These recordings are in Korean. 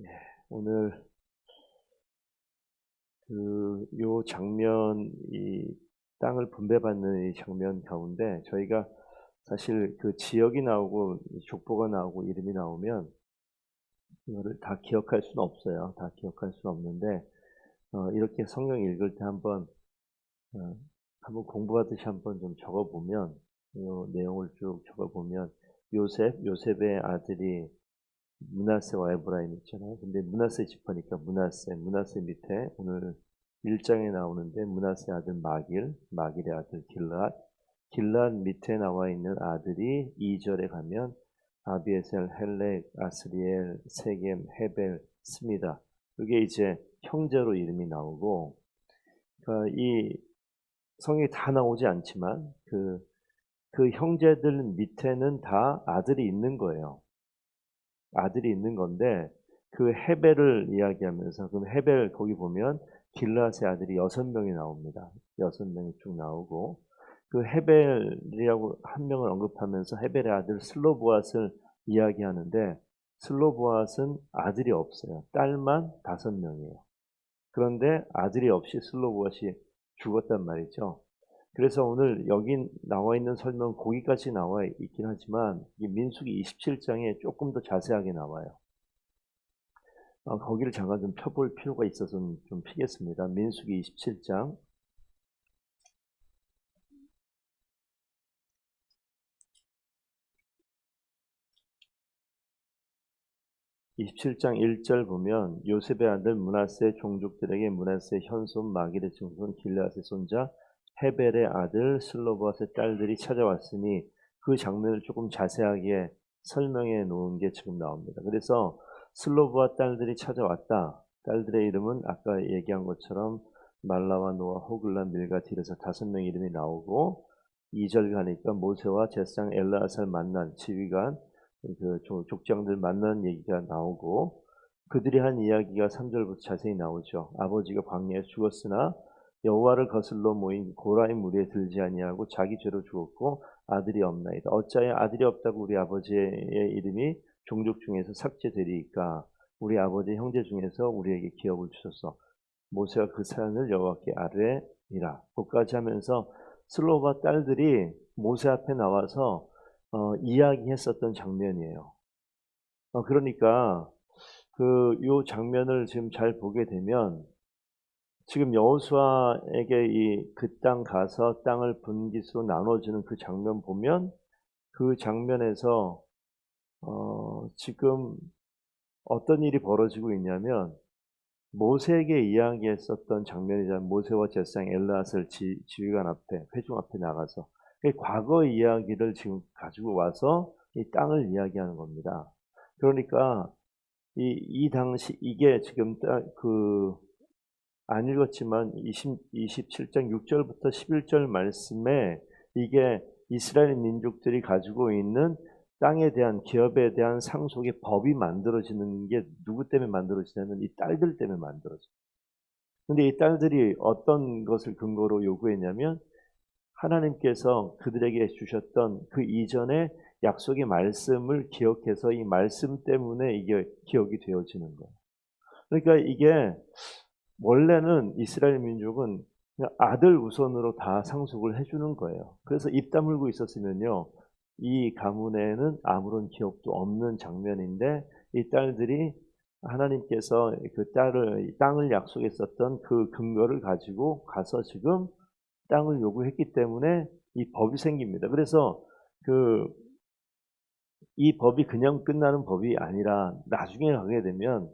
예, 오늘 요 장면, 이 땅을 분배받는 이 장면 가운데 저희가 사실 그 지역이 나오고 이 족보가 나오고 이름이 나오면 이거를 다 기억할 수는 없어요. 다 기억할 수는 없는데 이렇게 성경 읽을 때 어, 한번 공부하듯이 한번 좀 적어보면 요 내용을 쭉 적어보면 요셉의 아들이 므낫세와 에브라임 있잖아요. 근데 므낫세 지파니까 므낫세 밑에 오늘 1장에 나오는데 므낫세 아들 마길의 아들 길앗 밑에 나와 있는 아들이 2절에 가면 아비에셀, 헬렉, 아스리엘, 세겜, 헤벨, 스미다. 이게 이제 형제로 이름이 나오고, 그러니까 이 성이 다 나오지 않지만 그 형제들 밑에는 다 아들이 있는 거예요. 아들이 있는 건데 그 헤벨을 이야기하면서 그 헤벨 거기 보면 길라스의 아들이 6명이 나옵니다. 6명이 쭉 나오고 그 헤벨이라고 한 명을 언급하면서 헤벨의 아들 슬로보앗을 이야기하는데 슬로보앗은 아들이 없어요. 딸만 5명이에요. 그런데 아들이 없이 슬로보앗이 죽었단 말이죠. 그래서 오늘 여기 나와 있는 설명은 거기까지 나와 있긴 하지만 이 민수기 27장에 조금 더 자세하게 나와요. 거기를 잠깐 좀 펴볼 필요가 있어서 좀 피겠습니다. 민수기 27장 27장 1절 보면 요셉의 아들 므낫세 종족들에게 므낫세 현손 마길의 증손 길앗의 손자 헤벨의 아들 슬로보앗의 딸들이 찾아왔으니 그 장면을 조금 자세하게 설명해 놓은 게 지금 나옵니다. 그래서 슬로보앗 딸들이 찾아왔다. 딸들의 이름은 아까 얘기한 것처럼 말라와 노아, 호글라, 밀가, 딜에서 5명 이름이 나오고 2절 가니까 모세와 제사장 엘르아살 만난 지휘관 그 족장들 만난 얘기가 나오고 그들이 한 이야기가 3절부터 자세히 나오죠. 아버지가 광야에 죽었으나 여호와를 거슬러 모인 고라의 무리에 들지 아니하고 자기 죄로 죽었고 아들이 없나이다. 어찌하여 아들이 없다고 우리 아버지의 이름이 종족 중에서 삭제되리이까. 우리 아버지 형제 중에서 우리에게 기업을 주소서. 모세가 그 사연을 여호와께 아뢰니라. 거기까지 하면서 슬로바 딸들이 모세 앞에 나와서 이야기했었던 장면이에요. 그러니까 요 장면을 지금 잘 보게 되면 지금 여호수아에게 이 그 땅 가서 땅을 분깃으로 나눠주는 그 장면 보면 그 장면에서 지금 어떤 일이 벌어지고 있냐면 모세에게 이야기했었던 장면이잖아요. 모세와 제사장 엘르아살 지휘관 앞에 회중 앞에 나가서 과거 이야기를 지금 가지고 와서 이 땅을 이야기하는 겁니다. 그러니까 이 당시 이게 지금 안 읽었지만 27장 6절부터 11절 말씀에 이게 이스라엘 민족들이 가지고 있는 땅에 대한 기업에 대한 상속의 법이 만들어지는 게 누구 때문에 만들어지냐면 이 딸들 때문에 만들어져요. 근데 이 딸들이 어떤 것을 근거로 요구했냐면 하나님께서 그들에게 주셨던 그 이전에 약속의 말씀을 기억해서 이 말씀 때문에 이게 기억이 되어지는 거예요. 그러니까 이게 원래는 이스라엘 민족은 그냥 아들 우선으로 다 상속을 해주는 거예요. 그래서 입 다물고 있었으면요, 이 가문에는 아무런 기억도 없는 장면인데 이 딸들이 하나님께서 땅을 약속했었던 그 근거를 가지고 가서 지금 땅을 요구했기 때문에 이 법이 생깁니다. 그래서 그 이 법이 그냥 끝나는 법이 아니라 나중에 가게 되면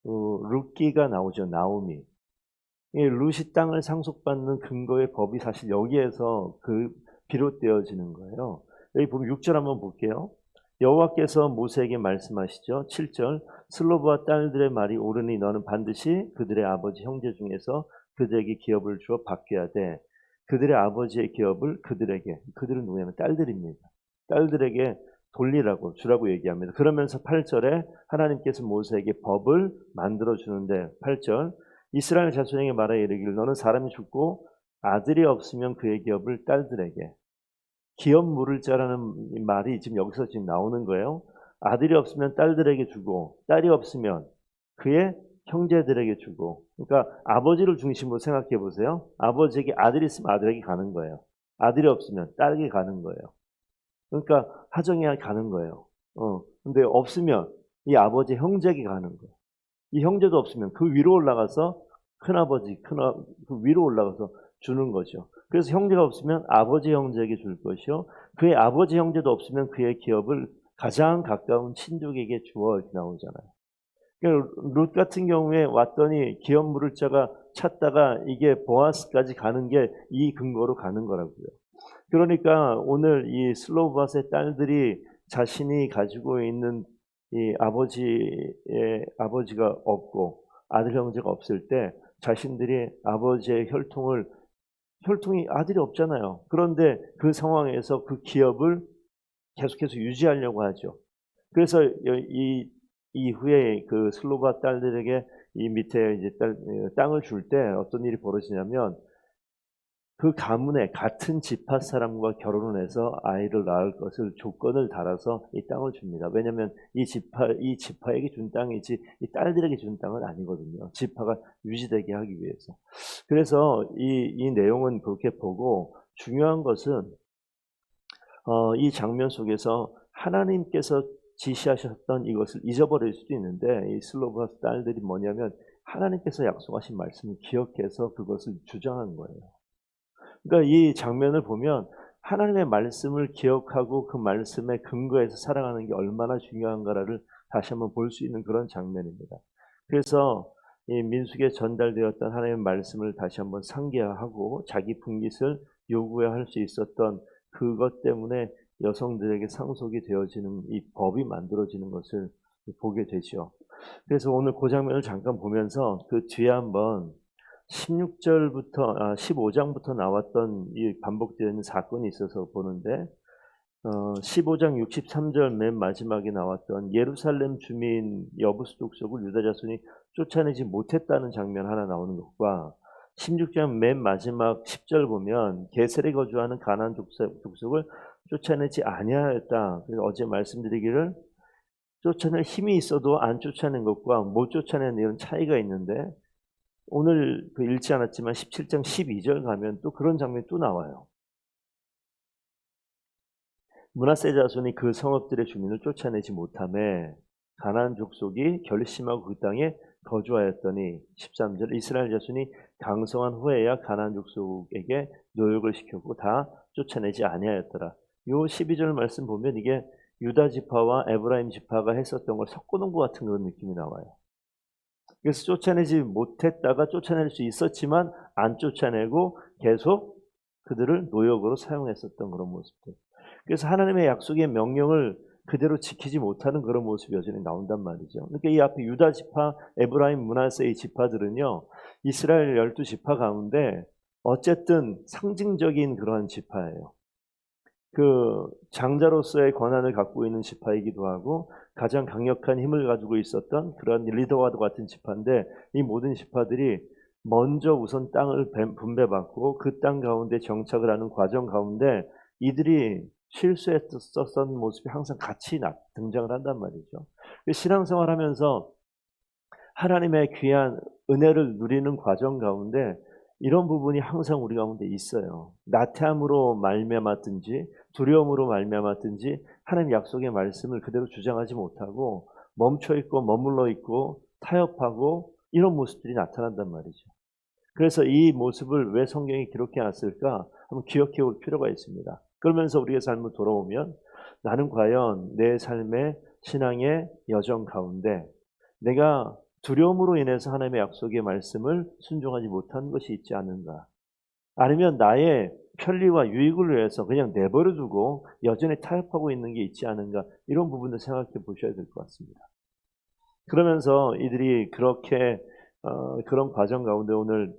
룻기가 나오죠. 나오미. 이 룻이 땅을 상속받는 근거의 법이 사실 여기에서 비롯되어지는 거예요. 여기 보면 6절 한번 볼게요. 여호와께서 모세에게 말씀하시죠. 7절 슬로브와 딸들의 말이 옳으니 너는 반드시 그들의 아버지 형제 중에서 그들에게 기업을 주어 바뀌어야 돼. 그들의 아버지의 기업을 그들은 누구냐면 딸들입니다. 딸들에게 돌리라고 주라고 얘기합니다. 그러면서 8절에 하나님께서 모세에게 법을 만들어 주는데 8절 이스라엘 자손에게 말하여 이르기를 너는 사람이 죽고 아들이 없으면 그의 기업을 딸들에게 기업 물을 자라는 말이 지금 여기서 지금 나오는 거예요. 아들이 없으면 딸들에게 주고 딸이 없으면 그의 형제들에게 주고. 그러니까 아버지를 중심으로 생각해 보세요. 아버지에게 아들이 있으면 아들에게 가는 거예요. 아들이 없으면 딸에게 가는 거예요. 그러니까 하정이가 가는 거예요. 근데 없으면 이 아버지 형제에게 가는 거예요. 이 형제도 없으면 그 위로 올라가서 큰아버지, 그 위로 올라가서 주는 거죠. 그래서 형제가 없으면 아버지 형제에게 줄 것이요. 그의 아버지 형제도 없으면 그의 기업을 가장 가까운 친족에게 주어 이렇게 나오잖아요. 그러니까 룻 같은 경우에 왔더니 기업 물을 자가 찾다가 이게 보아스까지 가는 게 이 근거로 가는 거라고요. 그러니까 오늘 이 슬로바스의 딸들이 자신이 가지고 있는 이 아버지가 없고 아들 형제가 없을 때 자신들이 아버지의 혈통이 아들이 없잖아요. 그런데 그 상황에서 그 기업을 계속해서 유지하려고 하죠. 그래서 이 이후에 그 슬로바 딸들에게 이 밑에 이제 땅을 줄 때 어떤 일이 벌어지냐면 그 가문에 같은 지파 사람과 결혼을 해서 아이를 낳을 것을 조건을 달아서 이 땅을 줍니다. 왜냐하면 이 지파에게 준 땅이지 이 딸들에게 준 땅은 아니거든요. 지파가 유지되게 하기 위해서. 그래서 이 내용은 그렇게 보고 중요한 것은 이 장면 속에서 하나님께서 지시하셨던 이것을 잊어버릴 수도 있는데 이 슬로바스 딸들이 뭐냐면 하나님께서 약속하신 말씀을 기억해서 그것을 주장한 거예요. 그러니까 이 장면을 보면 하나님의 말씀을 기억하고 그 말씀에 근거해서 살아가는 게 얼마나 중요한가를 다시 한번 볼 수 있는 그런 장면입니다. 그래서 이 민수기에 전달되었던 하나님의 말씀을 다시 한번 상기하고 자기 분깃을 요구해야 할 수 있었던 그것 때문에 여성들에게 상속이 되어지는 이 법이 만들어지는 것을 보게 되죠. 그래서 오늘 그 장면을 잠깐 보면서 그 뒤에 한번 15장부터 나왔던 이 반복되는 사건이 있어서 보는데 15장 63절 맨 마지막에 나왔던 예루살렘 주민 여부수 족속을 유다 자손이 쫓아내지 못했다는 장면 하나 나오는 것과 16장 맨 마지막 10절 보면 게셀에 거주하는 가나안 족속을 쫓아내지 아니하였다. 그래서 어제 말씀드리기를 쫓아낼 힘이 있어도 안 쫓아낸 것과 못 쫓아내는 이런 차이가 있는데 오늘 그 읽지 않았지만 17장 12절 가면 또 그런 장면이 또 나와요. 므낫세 자손이 그 성읍들의 주민을 쫓아내지 못하매 가나안 족속이 결심하고 그 땅에 거주하였더니 13절 이스라엘 자손이 강성한 후에야 가나안 족속에게 노역을 시켰고 다 쫓아내지 아니하였더라. 요 12절 말씀 보면 이게 유다 지파와 에브라임 지파가 했었던 걸 섞어놓은 것 같은 그런 느낌이 나와요. 그래서 쫓아내지 못했다가 쫓아낼 수 있었지만 안 쫓아내고 계속 그들을 노역으로 사용했었던 그런 모습들. 그래서 하나님의 약속의 명령을 그대로 지키지 못하는 그런 모습이 여전히 나온단 말이죠. 그러니까 이 앞에 유다 지파, 에브라임, 므낫세 이 지파들은요. 이스라엘 12지파 가운데 어쨌든 상징적인 그러한 지파예요. 그 장자로서의 권한을 갖고 있는 지파이기도 하고 가장 강력한 힘을 가지고 있었던 그런 리더와도 같은 지파인데 이 모든 지파들이 먼저 우선 땅을 분배받고 그 땅 가운데 정착을 하는 과정 가운데 이들이 실수했었던 모습이 항상 같이 등장을 한단 말이죠. 신앙생활 하면서 하나님의 귀한 은혜를 누리는 과정 가운데 이런 부분이 항상 우리 가운데 있어요. 나태함으로 말미암았든지 두려움으로 말미암았든지 하나님 약속의 말씀을 그대로 주장하지 못하고 멈춰 있고 머물러 있고 타협하고 이런 모습들이 나타난단 말이죠. 그래서 이 모습을 왜 성경이 기록해 놨을까 한번 기억해 볼 필요가 있습니다. 그러면서 우리의 삶을 돌아오면 나는 과연 내 삶의 신앙의 여정 가운데 내가 두려움으로 인해서 하나님의 약속의 말씀을 순종하지 못한 것이 있지 않은가? 아니면 나의 편리와 유익을 위해서 그냥 내버려 두고 여전히 타협하고 있는 게 있지 않은가? 이런 부분을 생각해 보셔야 될 것 같습니다. 그러면서 이들이 그렇게 그런 과정 가운데 오늘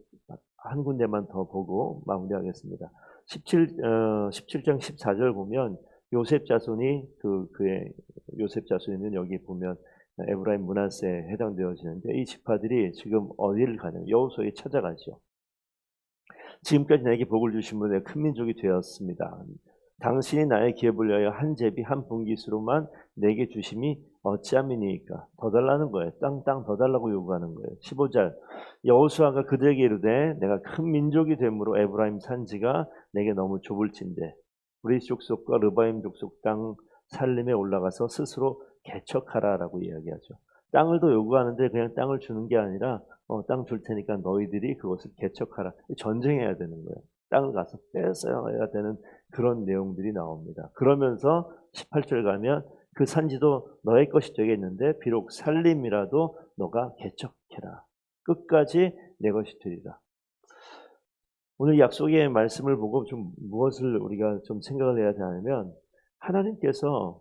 한 군데만 더 보고 마무리하겠습니다. 17장 14절 보면 요셉 자손이 그의 요셉 자손이는 여기 보면 에브라임 므낫세에 해당되어지는데 이 지파들이 지금 어디를 가냐면 여호수아에 찾아가죠. 지금까지 내게 복을 주신 분의 큰 민족이 되었습니다. 당신이 나의 기업을 위하여 한 제비 한 분깃으로만 내게 주심이 어찌함이니까. 더 달라는 거예요. 땅 더 달라고 요구하는 거예요. 15절 여호수아가 그들에게 이르되 내가 큰 민족이 되므로 에브라임 산지가 내게 너무 좁을진대 우리 족속과 르바임 족속 땅 살림에 올라가서 스스로 개척하라라고 이야기하죠. 땅을 더 요구하는데 그냥 땅을 주는 게 아니라 땅 줄 테니까 너희들이 그것을 개척하라. 전쟁해야 되는 거예요. 땅을 가서 뺏어야 되는 그런 내용들이 나옵니다. 그러면서 18절 가면 그 산지도 너의 것이 되겠는데 비록 살림이라도 너가 개척해라. 끝까지 내 것이 되리라. 오늘 약속의 말씀을 보고 좀 무엇을 우리가 좀 생각을 해야 되냐면 하나님께서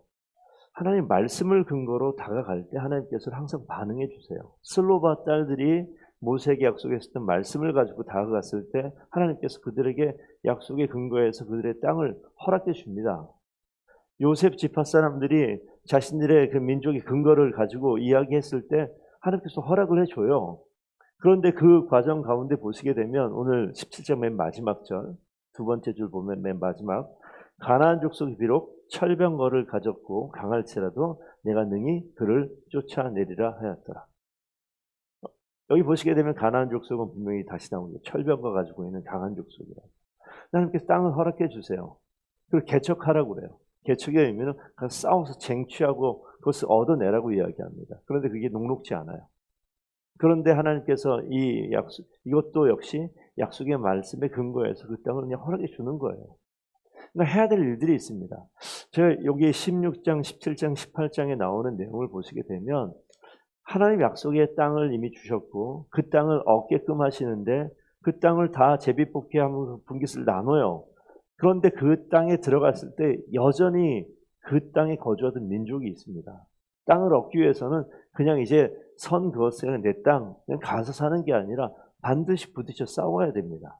하나님 말씀을 근거로 다가갈 때 하나님께서 항상 반응해 주세요. 슬로바 딸들이 모세에게 약속했었던 말씀을 가지고 다가갔을 때 하나님께서 그들에게 약속의 근거에서 그들의 땅을 허락해 줍니다. 요셉 지파 사람들이 자신들의 그 민족의 근거를 가지고 이야기했을 때 하나님께서 허락을 해줘요. 그런데 그 과정 가운데 보시게 되면 오늘 17장 맨 마지막 절, 두 번째 줄 보면 맨 마지막 가나안 족속이 비록 철병거를 가졌고 강할지라도 내가 능히 그를 쫓아내리라 하였더라. 여기 보시게 되면 가나안 족속은 분명히 다시 나오죠. 철병거 가지고 있는 강한 족속이라. 하나님께서 땅을 허락해 주세요. 그걸 개척하라고 그래요. 개척의 의미는 싸워서 쟁취하고 그것을 얻어내라고 이야기합니다. 그런데 그게 녹록지 않아요. 그런데 하나님께서 이 약속, 이것도 역시 약속의 말씀의 근거에서 그 땅을 그냥 허락해 주는 거예요. 그러니까 해야 될 일들이 있습니다. 제가 여기 16장, 17장, 18장에 나오는 내용을 보시게 되면 하나님 약속의 땅을 이미 주셨고 그 땅을 얻게끔 하시는데 그 땅을 다 제비뽑기 하면 분깃을 나눠요. 그런데 그 땅에 들어갔을 때 여전히 그 땅에 거주하던 민족이 있습니다. 땅을 얻기 위해서는 그냥 이제 선 그것을 내 땅, 그냥 가서 사는 게 아니라 반드시 부딪혀 싸워야 됩니다.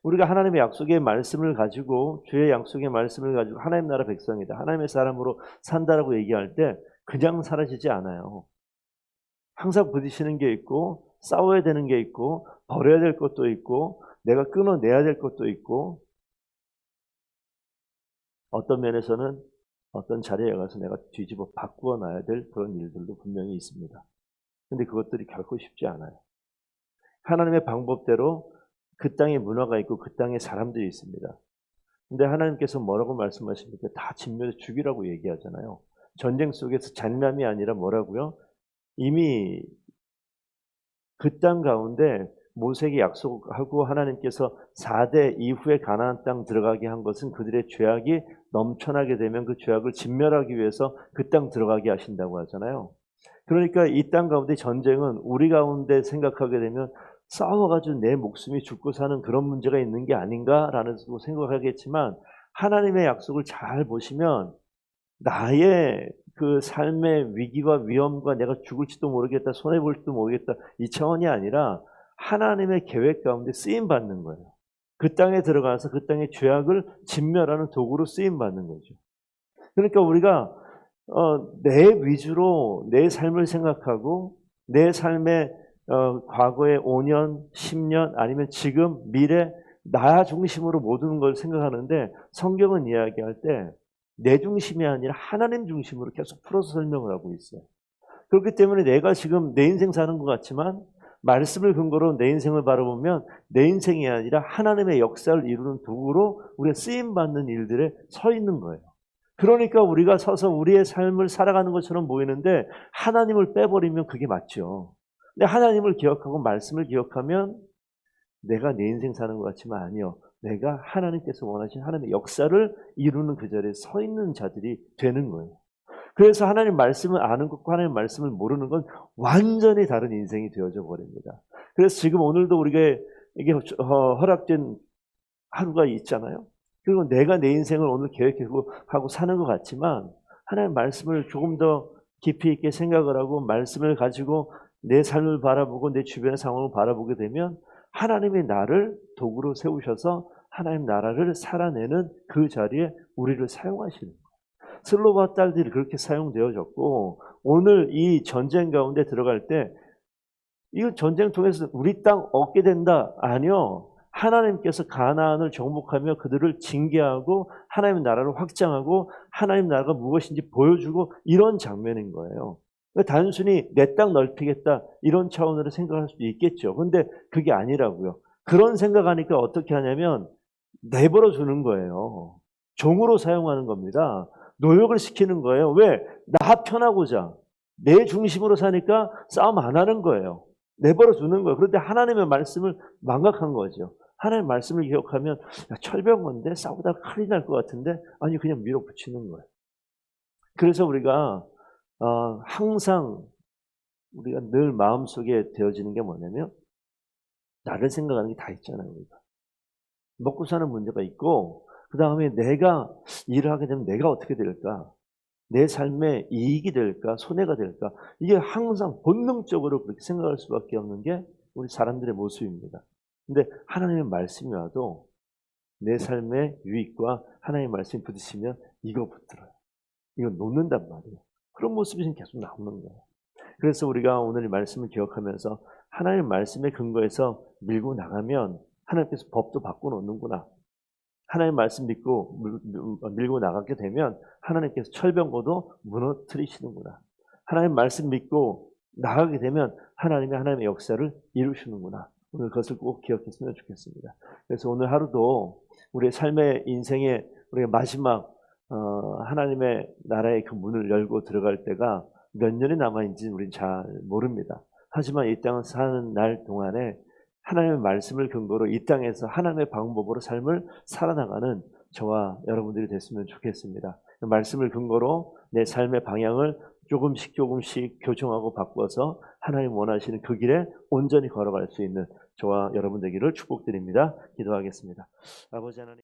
우리가 하나님의 약속의 말씀을 가지고 주의 약속의 말씀을 가지고 하나님 나라 백성이다. 하나님의 사람으로 산다라고 얘기할 때 그냥 사라지지 않아요. 항상 부딪히는 게 있고 싸워야 되는 게 있고 버려야 될 것도 있고 내가 끊어내야 될 것도 있고 어떤 면에서는 어떤 자리에 가서 내가 뒤집어 바꾸어 놔야 될 그런 일들도 분명히 있습니다. 근데 그것들이 결코 쉽지 않아요. 하나님의 방법대로 그 땅에 문화가 있고 그 땅에 사람들이 있습니다. 근데 하나님께서 뭐라고 말씀하십니까? 다 진멸해 죽이라고 얘기하잖아요. 전쟁 속에서 잔인함이 아니라 뭐라고요? 이미 그 땅 가운데 모세에게 약속하고 하나님께서 4대 이후에 가나안 땅 들어가게 한 것은 그들의 죄악이 넘쳐나게 되면 그 죄악을 진멸하기 위해서 그 땅 들어가게 하신다고 하잖아요. 그러니까 이 땅 가운데 전쟁은 우리 가운데 생각하게 되면 싸워가지고 내 목숨이 죽고 사는 그런 문제가 있는 게 아닌가라는 생각하겠지만 하나님의 약속을 잘 보시면 나의 그 삶의 위기와 위험과 내가 죽을지도 모르겠다, 손해볼지도 모르겠다 이 차원이 아니라 하나님의 계획 가운데 쓰임받는 거예요. 그 땅에 들어가서 그 땅의 죄악을 진멸하는 도구로 쓰임받는 거죠. 그러니까 우리가 내 위주로 내 삶을 생각하고 내 삶의 과거의 5년, 10년 아니면 지금, 미래 나 중심으로 모든 걸 생각하는데 성경은 이야기할 때 내 중심이 아니라 하나님 중심으로 계속 풀어서 설명을 하고 있어요. 그렇기 때문에 내가 지금 내 인생 사는 것 같지만 말씀을 근거로 내 인생을 바라보면 내 인생이 아니라 하나님의 역사를 이루는 도구로 우리가 쓰임받는 일들에 서 있는 거예요. 그러니까 우리가 서서 우리의 삶을 살아가는 것처럼 보이는데 하나님을 빼버리면 그게 맞죠. 근데 하나님을 기억하고 말씀을 기억하면 내가 내 인생 사는 것 같지만 아니요. 내가 하나님께서 원하신 하나님의 역사를 이루는 그 자리에 서 있는 자들이 되는 거예요. 그래서 하나님 말씀을 아는 것과 하나님 말씀을 모르는 건 완전히 다른 인생이 되어져 버립니다. 그래서 지금 오늘도 우리가 이게 허락된 하루가 있잖아요. 그리고 내가 내 인생을 오늘 계획하고 사는 것 같지만 하나님 말씀을 조금 더 깊이 있게 생각을 하고 말씀을 가지고 내 삶을 바라보고 내 주변의 상황을 바라보게 되면 하나님이 나를 도구로 세우셔서 하나님 나라를 살아내는 그 자리에 우리를 사용하시는 거예요. 슬로바 딸들이 그렇게 사용되어졌고 오늘 이 전쟁 가운데 들어갈 때 이 전쟁 통해서 우리 땅 얻게 된다? 아니요. 하나님께서 가나안을 정복하며 그들을 징계하고 하나님의 나라를 확장하고 하나님 나라가 무엇인지 보여주고 이런 장면인 거예요. 단순히 내 땅 넓히겠다 이런 차원으로 생각할 수도 있겠죠. 근데 그게 아니라고요. 그런 생각하니까 어떻게 하냐면 내버려 두는 거예요. 종으로 사용하는 겁니다. 노역을 시키는 거예요. 왜? 나 편하고자. 내 중심으로 사니까 싸움 안 하는 거예요. 내버려 두는 거예요. 그런데 하나님의 말씀을 망각한 거죠. 하나님의 말씀을 기억하면 철벽인데 싸우다가 칼이 날 것 같은데 아니 그냥 밀어붙이는 거예요. 그래서 우리가 항상 우리가 늘 마음속에 되어지는 게 뭐냐면 나를 생각하는 게 다 있잖아요. 우리가. 먹고 사는 문제가 있고 그 다음에 내가 일을 하게 되면 내가 어떻게 될까? 내 삶에 이익이 될까? 손해가 될까? 이게 항상 본능적으로 그렇게 생각할 수밖에 없는 게 우리 사람들의 모습입니다. 근데 하나님의 말씀이 와도 내 삶의 유익과 하나님의 말씀이 부딪히면 이거 붙들어요. 이거 놓는단 말이에요. 그런 모습이 지금 계속 나오는 거예요. 그래서 우리가 오늘 이 말씀을 기억하면서 하나님의 말씀에 근거해서 밀고 나가면 하나님께서 법도 바꿔놓는구나. 하나님의 말씀 믿고 밀고 나가게 되면 하나님께서 철병고도 무너뜨리시는구나. 하나님의 말씀 믿고 나가게 되면 하나님의 역사를 이루시는구나. 오늘 그것을 꼭 기억했으면 좋겠습니다. 그래서 오늘 하루도 우리의 삶의 인생의 우리가 마지막 하나님의 나라의 그 문을 열고 들어갈 때가 몇 년이 남아있는지 우리는 잘 모릅니다. 하지만 이 땅을 사는 날 동안에 하나님의 말씀을 근거로 이 땅에서 하나님의 방법으로 삶을 살아나가는 저와 여러분들이 됐으면 좋겠습니다. 말씀을 근거로 내 삶의 방향을 조금씩 교정하고 바꿔서 하나님 원하시는 그 길에 온전히 걸어갈 수 있는 저와 여러분 되기를 축복드립니다. 기도하겠습니다. 아버지 하나님.